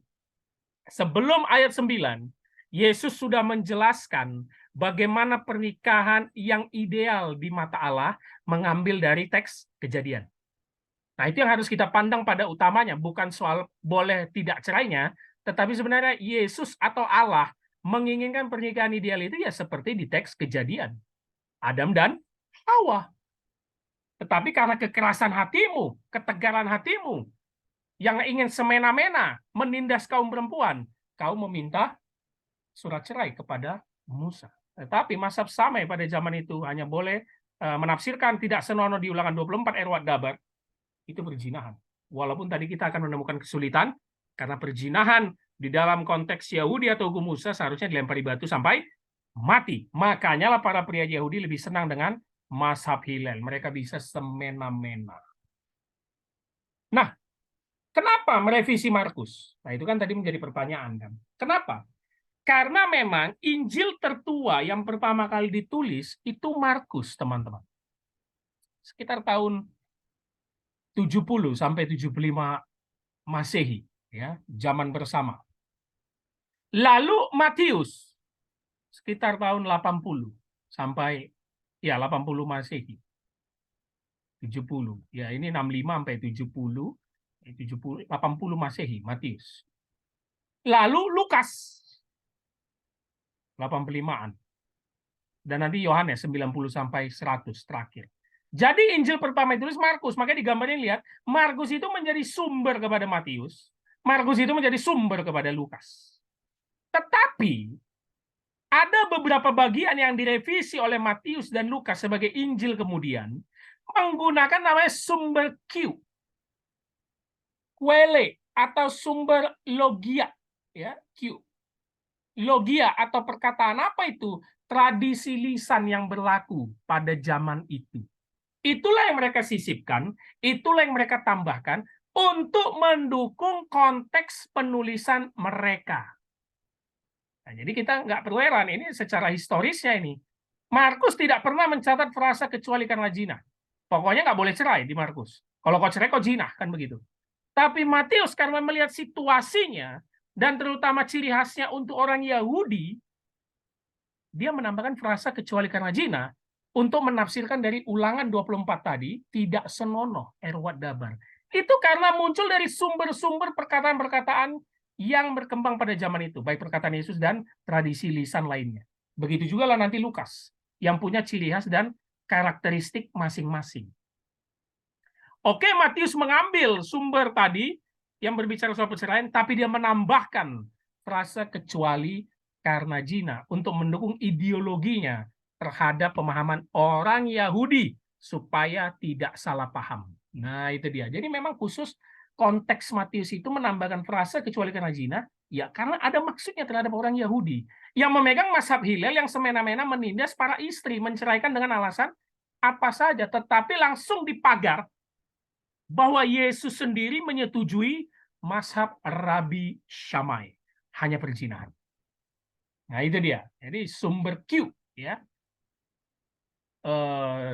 S1: sebelum ayat 9, Yesus sudah menjelaskan bagaimana pernikahan yang ideal di mata Allah mengambil dari teks Kejadian. Nah, itu yang harus kita pandang pada utamanya, bukan soal boleh tidak cerainya, tetapi sebenarnya Yesus atau Allah menginginkan pernikahan ideal itu ya seperti di teks Kejadian. Adam dan Hawa. Tetapi karena kekerasan hatimu, ketegaran hatimu, yang ingin semena-mena menindas kaum perempuan, kau meminta surat cerai kepada Musa. Tetapi mazhab Shammai pada zaman itu hanya boleh menafsirkan tidak senonoh di Ulangan 24 Erwat Dabar, itu perzinahan. Walaupun tadi kita akan menemukan kesulitan, karena perzinahan di dalam konteks Yahudi atau hukum Musa seharusnya dilempari batu sampai mati. Makanya lah para pria Yahudi lebih senang dengan mazhab Hillel. Mereka bisa semena-mena. Nah, kenapa merevisi Markus? Nah, itu kan tadi menjadi pertanyaan kan. Kenapa? Karena memang Injil tertua yang pertama kali ditulis itu Markus, teman-teman. Sekitar tahun 70 sampai 75 Masehi, ya, zaman bersama. Lalu Matius sekitar tahun 80 sampai 80 Masehi. 70. Ya, ini 65 sampai 70, 80 Masehi Matius. Lalu Lukas 85-an. Dan nanti Yohanes 90 sampai 100 terakhir. Jadi Injil pertama ditulis Markus, makanya digambarnya lihat, Markus itu menjadi sumber kepada Matius, Markus itu menjadi sumber kepada Lukas. Tetapi ada beberapa bagian yang direvisi oleh Matius dan Lukas sebagai Injil kemudian menggunakan namanya sumber Q, Quelle atau sumber logia, ya, Q. Logia atau perkataan apa itu? Tradisi lisan yang berlaku pada zaman itu. Itulah yang mereka sisipkan, itulah yang mereka tambahkan untuk mendukung konteks penulisan mereka. Nah, jadi kita nggak perlu heran, ini secara historisnya ini. Markus tidak pernah mencatat frasa kecuali karena zina. Pokoknya nggak boleh cerai di Markus. Kalau kau cerai, kau zina, kan begitu. Tapi Matius karena melihat situasinya, dan terutama ciri khasnya untuk orang Yahudi, dia menambahkan frasa kecuali karena zina, untuk menafsirkan dari Ulangan 24 tadi, tidak senonoh Erwat Dabar. Itu karena muncul dari sumber-sumber perkataan-perkataan yang berkembang pada zaman itu, baik perkataan Yesus dan tradisi lisan lainnya. Begitu juga lah nanti Lukas, yang punya ciri khas dan karakteristik masing-masing. Oke, Matius mengambil sumber tadi yang berbicara soal perceraian, tapi dia menambahkan frasa kecuali karena zina untuk mendukung ideologinya terhadap pemahaman orang Yahudi supaya tidak salah paham. Nah, itu dia. Jadi memang khusus konteks Matius itu menambahkan frasa kecuali karena zina, ya karena ada maksudnya terhadap orang Yahudi yang memegang mazhab Hillel yang semena-mena menindas para istri, menceraikan dengan alasan apa saja, tetapi langsung dipagar bahwa Yesus sendiri menyetujui mazhab Rabi Shammai, hanya perzinahan. Nah, itu dia. Jadi sumber Q, ya.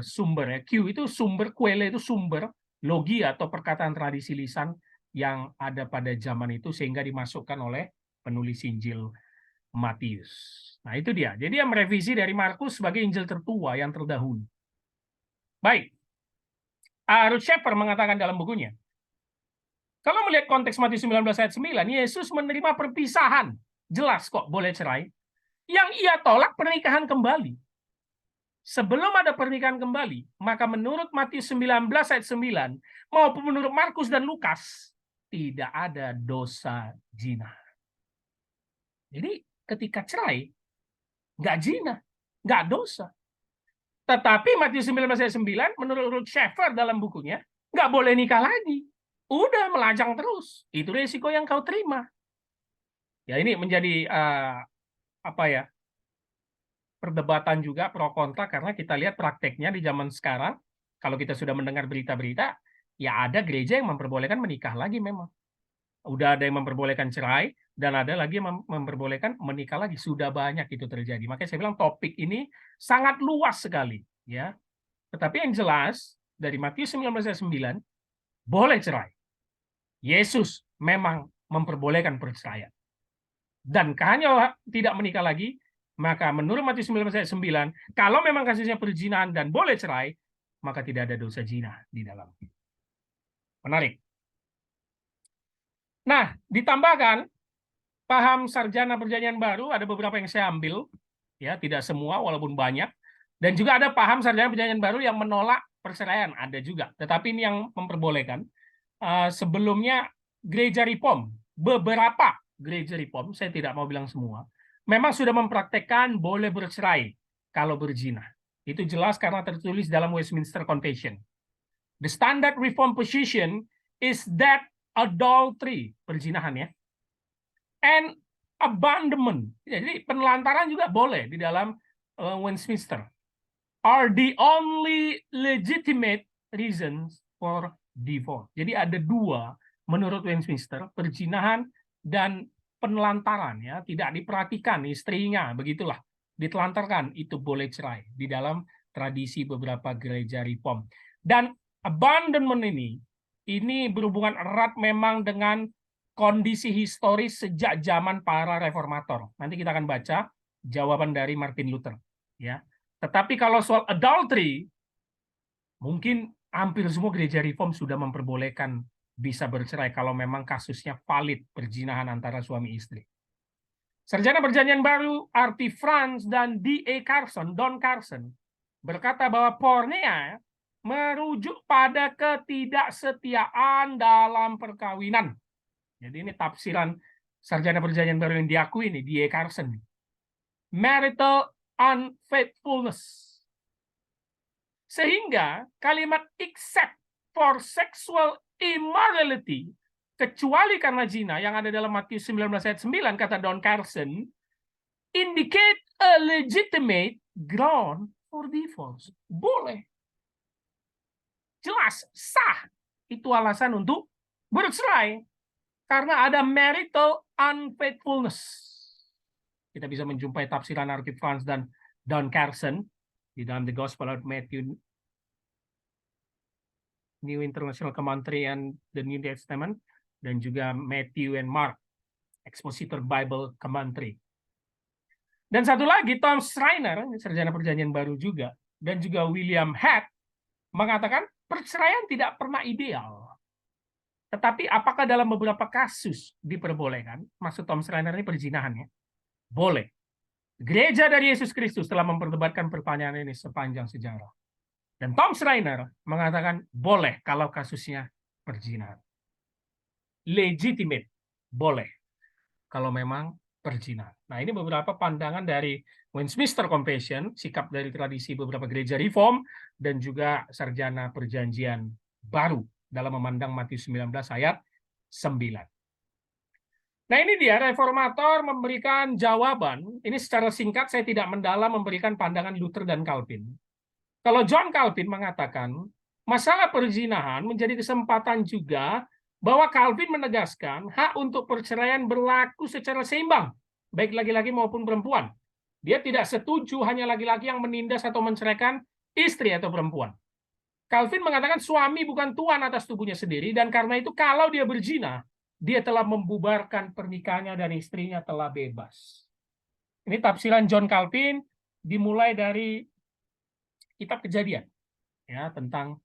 S1: Sumber ya. Q itu sumber, quelle itu sumber logi atau perkataan tradisi lisan yang ada pada zaman itu sehingga dimasukkan oleh penulis Injil Matius. Nah, itu dia. Jadi yang merevisi dari Markus sebagai Injil tertua yang terdahulu. Baik. Ruth Shepard mengatakan dalam bukunya, kalau melihat konteks Matius 19 ayat 9, Yesus menerima perpisahan. Jelas kok boleh cerai. Yang ia tolak pernikahan kembali. Sebelum ada pernikahan kembali, maka menurut Matius 19 ayat 9, maupun menurut Markus dan Lukas, tidak ada dosa zina. Jadi ketika cerai, nggak zina, nggak dosa. Tetapi Matius 19 ayat 9, menurut Ruth Shepard dalam bukunya, nggak boleh nikah lagi. Udah melajang terus. Itu resiko yang kau terima. Ya ini menjadi apa ya, perdebatan juga pro kontra karena kita lihat prakteknya di zaman sekarang. Kalau kita sudah mendengar berita-berita, ya ada gereja yang memperbolehkan menikah lagi memang. Udah ada yang memperbolehkan cerai dan ada lagi yang memperbolehkan menikah lagi. Sudah banyak itu terjadi. Makanya saya bilang topik ini sangat luas sekali, ya. Tetapi yang jelas dari Matius 19 ayat 9 boleh cerai. Yesus memang memperbolehkan perceraian. Dan hanya tidak menikah lagi, maka menurut Matius 19 ayat 9, kalau memang kasusnya perzinahan dan boleh cerai, maka tidak ada dosa zina di dalam. Menarik. Nah, ditambahkan paham sarjana perjanjian baru, ada beberapa yang saya ambil, ya tidak semua walaupun banyak, dan juga ada paham sarjana perjanjian baru yang menolak perceraian, ada juga. Tetapi ini yang memperbolehkan. Sebelumnya gereja Reform, beberapa gereja Reform, saya tidak mau bilang semua, memang sudah mempraktekkan boleh bercerai kalau berzina. Itu jelas karena tertulis dalam Westminster Confession. The standard Reform position is that adultery, perzinahan ya, and abandonment, jadi penelantaran juga boleh di dalam Westminster, are the only legitimate reasons for divorce. Jadi ada dua menurut Westminster, perzinahan dan penelantaran, ya, tidak diperhatikan istrinya, begitulah, ditelantarkan, itu boleh cerai di dalam tradisi beberapa gereja Reform. Dan abandonment ini berhubungan erat memang dengan kondisi historis sejak zaman para reformator. Nanti kita akan baca jawaban dari Martin Luther, ya. Tetapi kalau soal adultery, mungkin hampir semua gereja Reform sudah memperbolehkan bisa bercerai kalau memang kasusnya valid perzinahan antara suami istri. Sarjana Perjanjian Baru R.T. Franz dan D.A. Carson, Don Carson, berkata bahwa porneia merujuk pada ketidaksetiaan dalam perkawinan. Jadi ini tafsiran Sarjana Perjanjian Baru yang diakui ini, D.A. Carson. Marital unfaithfulness. Sehingga kalimat except for sexual immorality, kecuali karena zina yang ada dalam Matius 19 ayat 9, kata Don Carson, indicate a legitimate ground for divorce. Boleh. Jelas, sah. Itu alasan untuk bercerai. Karena ada marital unfaithfulness. Kita bisa menjumpai tafsiran R.T. France dan Don Carson di dalam The Gospel of Matthew, New International Commentary and the New Testament, dan juga Matthew and Mark, Expositor Bible Commentary. Dan satu lagi, Tom Schreiner, sarjana perjanjian baru juga, dan juga William Hack mengatakan perceraian tidak pernah ideal. Tetapi apakah dalam beberapa kasus diperbolehkan? Maksud Tom Schreiner ini perzinahan ya. Boleh. Gereja dari Yesus Kristus telah memperdebatkan pertanyaan ini sepanjang sejarah. Dan Tom Schreiner mengatakan boleh kalau kasusnya perzinahan. Legitimate. Boleh. Kalau memang perzinahan. Nah, ini beberapa pandangan dari Westminster Confession, sikap dari tradisi beberapa gereja reform, dan juga sarjana perjanjian baru dalam memandang Matius 19 ayat 9. Nah, ini dia reformator memberikan jawaban. Ini secara singkat, saya tidak mendalam memberikan pandangan Luther dan Calvin. Kalau John Calvin mengatakan, masalah perzinahan menjadi kesempatan juga bahwa Calvin menegaskan hak untuk perceraian berlaku secara seimbang, baik laki-laki maupun perempuan. Dia tidak setuju hanya laki-laki yang menindas atau menceraikan istri atau perempuan. Calvin mengatakan suami bukan tuan atas tubuhnya sendiri, dan karena itu kalau dia berzina, dia telah membubarkan pernikahannya dan istrinya telah bebas. Ini tafsiran John Calvin dimulai dari kitab Kejadian ya tentang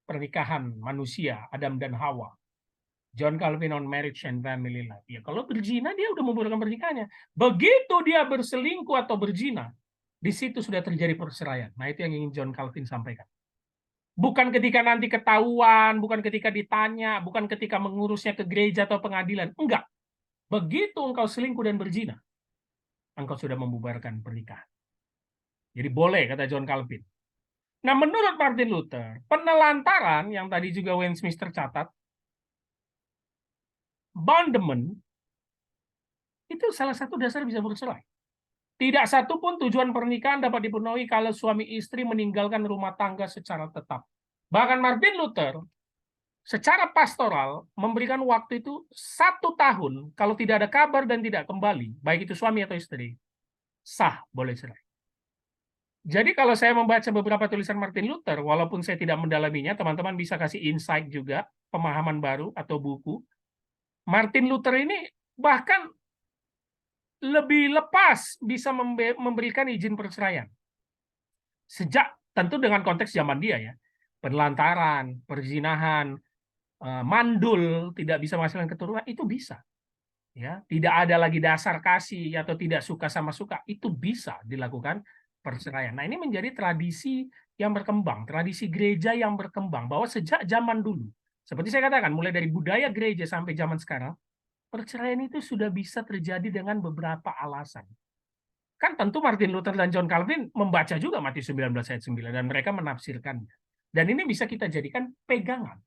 S1: pernikahan manusia Adam dan Hawa. John Calvin on Marriage and Family Life. Ya kalau berzina dia udah membubarkan pernikahannya. Begitu dia berselingkuh atau berzina, di situ sudah terjadi perceraian. Nah itu yang ingin John Calvin sampaikan. Bukan ketika nanti ketahuan, bukan ketika ditanya, bukan ketika mengurusnya ke gereja atau pengadilan. Enggak. Begitu engkau selingkuh dan berzina, engkau sudah membubarkan pernikahan. Jadi boleh, kata John Calvin. Nah, menurut Martin Luther, penelantaran yang tadi juga Westminster catat, bondman, itu salah satu dasar bisa bercerai. Tidak satu pun tujuan pernikahan dapat dipenuhi kalau suami istri meninggalkan rumah tangga secara tetap. Bahkan Martin Luther secara pastoral memberikan waktu itu 1 tahun kalau tidak ada kabar dan tidak kembali, baik itu suami atau istri, sah boleh cerai. Jadi kalau saya membaca beberapa tulisan Martin Luther, walaupun saya tidak mendalaminya, teman-teman bisa kasih insight juga, pemahaman baru atau buku. Martin Luther ini bahkan lebih lepas bisa memberikan izin perceraian. Sejak tentu dengan konteks zaman dia ya. Penelantaran, perzinahan, mandul, tidak bisa menghasilkan keturunan, itu bisa. Ya, tidak ada lagi dasar kasih atau tidak suka sama suka, itu bisa dilakukan perceraian. Nah, ini menjadi tradisi yang berkembang, tradisi gereja yang berkembang, bahwa sejak zaman dulu, seperti saya katakan, mulai dari budaya gereja sampai zaman sekarang, perceraian itu sudah bisa terjadi dengan beberapa alasan. Kan tentu Martin Luther dan John Calvin membaca juga Matius 19 ayat 9, dan mereka menafsirkannya. Dan ini bisa kita jadikan pegangan,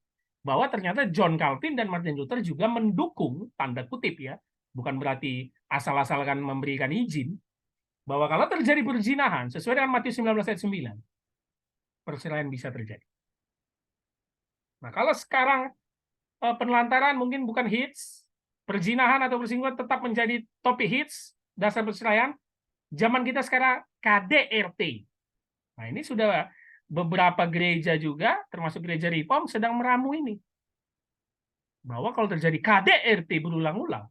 S1: bahwa ternyata John Calvin dan Martin Luther juga mendukung, tanda kutip ya, bukan berarti asal-asalkan memberikan izin, bahwa kalau terjadi perzinahan sesuai dengan Matius 19 ayat 9, perceraian bisa terjadi. Nah, kalau sekarang penelantaran mungkin bukan hits, perzinahan atau perselingkuhan tetap menjadi topik hits, dasar perceraian, zaman kita sekarang KDRT. Nah, ini sudah beberapa gereja juga, termasuk gereja Reform, sedang meramu ini. Bahwa kalau terjadi KDRT berulang-ulang,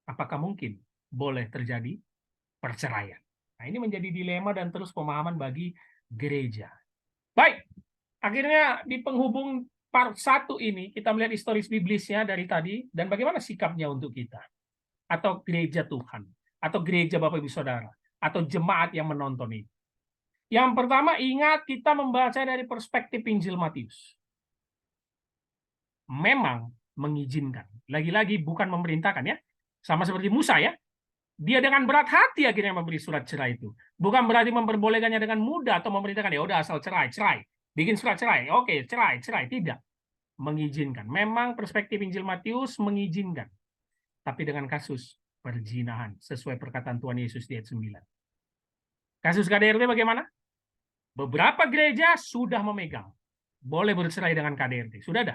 S1: apakah mungkin boleh terjadi perceraian? Nah, ini menjadi dilema dan terus pemahaman bagi gereja. Baik, akhirnya di penghubung part 1 ini, kita melihat historis biblisnya dari tadi, dan bagaimana sikapnya untuk kita, atau gereja Tuhan, atau gereja Bapak Ibu Saudara, atau jemaat yang menonton ini. Yang pertama, ingat kita membaca dari perspektif Injil Matius. Memang mengizinkan. Lagi-lagi bukan memerintahkan ya. Sama seperti Musa ya. Dia dengan berat hati akhirnya memberi surat cerai itu. Bukan berarti memperbolehkannya dengan mudah atau memerintahkan, ya udah asal cerai. Bikin surat cerai. Oke, cerai. Tidak. Mengizinkan. Memang perspektif Injil Matius mengizinkan. Tapi dengan kasus perzinahan sesuai perkataan Tuhan Yesus di ayat 9. Kasus KDRT bagaimana? Beberapa gereja sudah memegang boleh bercerai dengan KDRT. Sudah ada.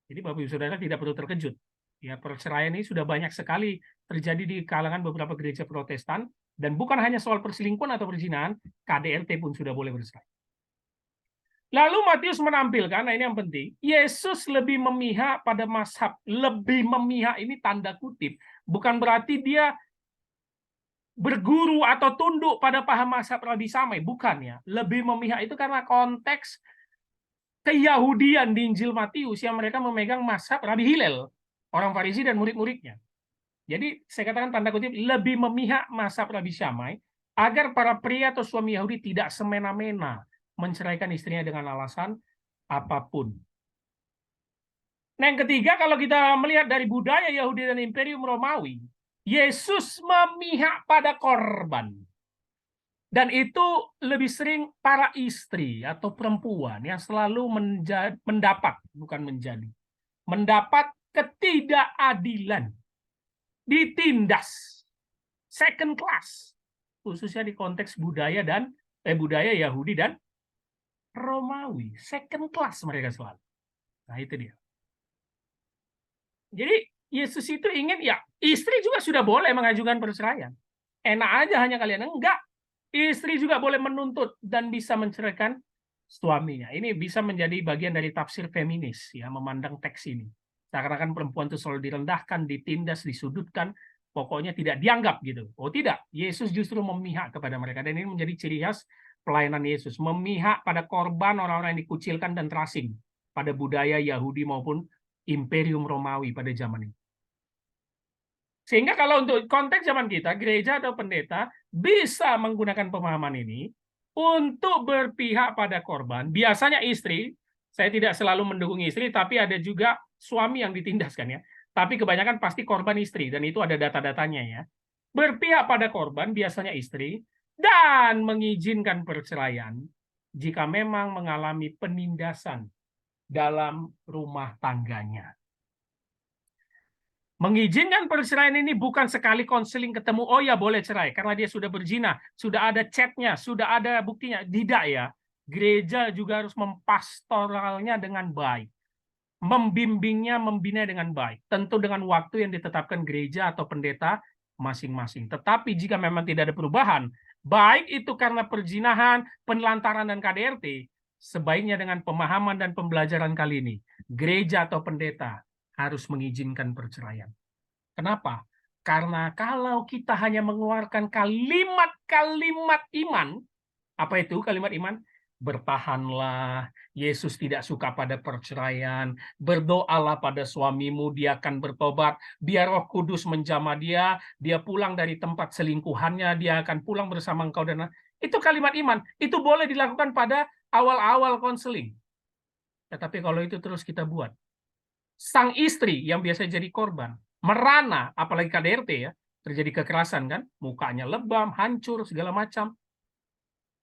S1: Jadi Bapak Ibu Saudara tidak perlu terkejut. Ya, perceraian ini sudah banyak sekali terjadi di kalangan beberapa gereja Protestan, dan bukan hanya soal perselingkuhan atau perzinahan, KDRT pun sudah boleh bercerai. Lalu Matius menampilkan, nah ini yang penting, Yesus lebih memihak pada mazhab. Lebih memihak ini tanda kutip, bukan berarti dia berguru atau tunduk pada paham mazhab Rabi Samai, bukan ya. Lebih memihak itu karena konteks keyahudian di Injil Matius yang mereka memegang mazhab Rabi Hillel, orang Farisi dan murid-muridnya. Jadi saya katakan tanda kutip lebih memihak mazhab Rabi Shammai agar para pria atau suami Yahudi tidak semena-mena menceraikan istrinya dengan alasan apapun. Nah, yang ketiga, kalau kita melihat dari budaya Yahudi dan Imperium Romawi, Yesus memihak pada korban. Dan itu lebih sering para istri atau perempuan yang selalu mendapat, bukan menjadi, mendapat ketidakadilan, ditindas, second class, khususnya di konteks budaya Yahudi dan Romawi, second class mereka selalu. Nah, itu dia. Jadi Yesus itu ingin ya istri juga sudah boleh mengajukan perceraian. Enak aja hanya kalian, enggak. Istri juga boleh menuntut dan bisa menceraikan suaminya. Ini bisa menjadi bagian dari tafsir feminis ya, memandang teks ini. Seakan-akan perempuan itu selalu direndahkan, ditindas, disudutkan, pokoknya tidak dianggap gitu. Oh tidak, Yesus justru memihak kepada mereka, dan ini menjadi ciri khas pelayanan Yesus, memihak pada korban orang-orang yang dikucilkan dan terasing pada budaya Yahudi maupun Imperium Romawi pada zaman itu. Sehingga kalau untuk konteks zaman kita, gereja atau pendeta bisa menggunakan pemahaman ini untuk berpihak pada korban. Biasanya istri, saya tidak selalu mendukung istri, tapi ada juga suami yang ditindaskan ya. Tapi kebanyakan pasti korban istri, dan itu ada data-datanya ya. Berpihak pada korban biasanya istri, dan mengizinkan perceraian jika memang mengalami penindasan dalam rumah tangganya. Mengizinkan perceraian ini bukan sekali konseling ketemu, oh ya boleh cerai, karena dia sudah berzina, sudah ada chatnya, sudah ada buktinya. Tidak ya, gereja juga harus mempastoralnya dengan baik, membimbingnya, membina dengan baik, tentu dengan waktu yang ditetapkan gereja atau pendeta masing-masing. Tetapi jika memang tidak ada perubahan, baik itu karena perzinahan, penelantaran, dan KDRT, sebaiknya dengan pemahaman dan pembelajaran kali ini, gereja atau pendeta harus mengizinkan perceraian. Kenapa? Karena kalau kita hanya mengeluarkan kalimat-kalimat iman, apa itu kalimat iman? Bertahanlah, Yesus tidak suka pada perceraian, berdoalah pada suamimu, dia akan bertobat, biar Roh Kudus menjamah dia pulang dari tempat selingkuhannya, dia akan pulang bersama engkau. Dan itu kalimat iman, itu boleh dilakukan pada awal-awal konseling. Tetapi kalau itu terus kita buat, sang istri yang biasa jadi korban merana, apalagi KDRT ya, terjadi kekerasan kan, mukanya lebam, hancur, segala macam,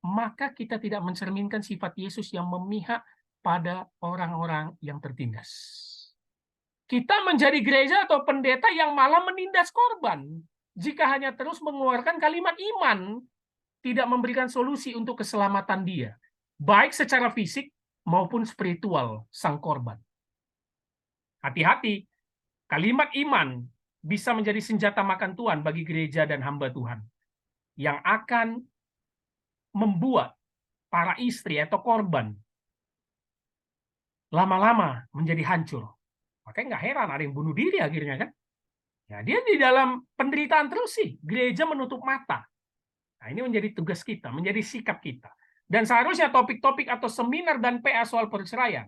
S1: maka kita tidak mencerminkan sifat Yesus yang memihak pada orang-orang yang tertindas. Kita menjadi gereja atau pendeta yang malah menindas korban jika hanya terus mengeluarkan kalimat iman, tidak memberikan solusi untuk keselamatan dia, baik secara fisik maupun spiritual sang korban. Hati-hati, kalimat iman bisa menjadi senjata makan tuan bagi gereja dan hamba Tuhan yang akan membuat para istri atau korban lama-lama menjadi hancur. Makanya nggak heran ada yang bunuh diri akhirnya kan. Ya, dia di dalam penderitaan terus sih. Gereja menutup mata. Nah, ini menjadi tugas kita, menjadi sikap kita. Dan seharusnya topik-topik atau seminar dan PA soal perceraian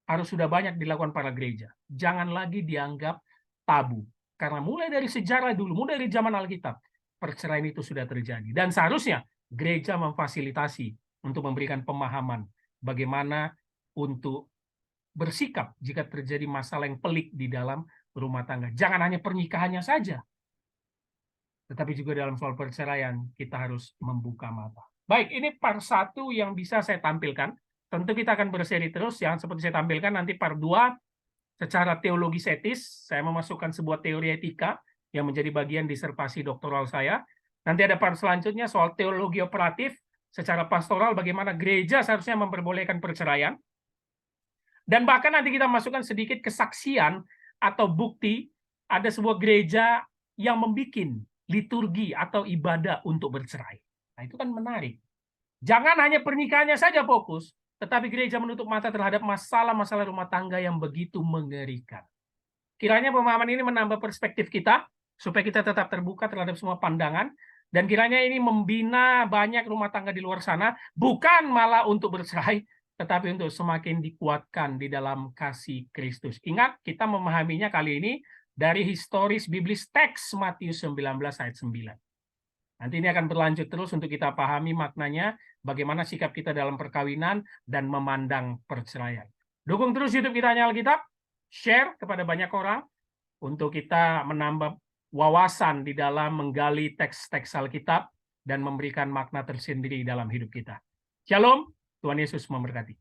S1: harus sudah banyak dilakukan para gereja. Jangan lagi dianggap tabu. Karena mulai dari sejarah dulu, mulai dari zaman Alkitab, perceraian itu sudah terjadi. Dan seharusnya gereja memfasilitasi untuk memberikan pemahaman bagaimana untuk bersikap jika terjadi masalah yang pelik di dalam rumah tangga. Jangan hanya pernikahannya saja, tetapi juga dalam soal perceraian kita harus membuka mata. Baik, ini part 1 yang bisa saya tampilkan. Tentu kita akan berseri terus, yang seperti saya tampilkan nanti part 2 secara teologi etis. Saya memasukkan sebuah teori etika yang menjadi bagian disertasi doktoral saya. Nanti ada part selanjutnya soal teologi operatif secara pastoral, bagaimana gereja seharusnya memperbolehkan perceraian. Dan bahkan nanti kita masukkan sedikit kesaksian atau bukti ada sebuah gereja yang membuat liturgi atau ibadah untuk bercerai. Nah, itu kan menarik. Jangan hanya pernikahannya saja fokus, tetapi gereja menutup mata terhadap masalah-masalah rumah tangga yang begitu mengerikan. Kiranya pemahaman ini menambah perspektif kita, supaya kita tetap terbuka terhadap semua pandangan, dan kiranya ini membina banyak rumah tangga di luar sana, bukan malah untuk bercerai, tetapi untuk semakin dikuatkan di dalam kasih Kristus. Ingat, kita memahaminya kali ini dari historis biblis teks Matius 19 ayat 9. Nanti ini akan berlanjut terus untuk kita pahami maknanya, bagaimana sikap kita dalam perkawinan dan memandang perceraian. Dukung terus YouTube kita Hanya Alkitab, share kepada banyak orang untuk kita menambah wawasan di dalam menggali teks-teks Alkitab dan memberikan makna tersendiri dalam hidup kita. Shalom, Tuhan Yesus memberkati.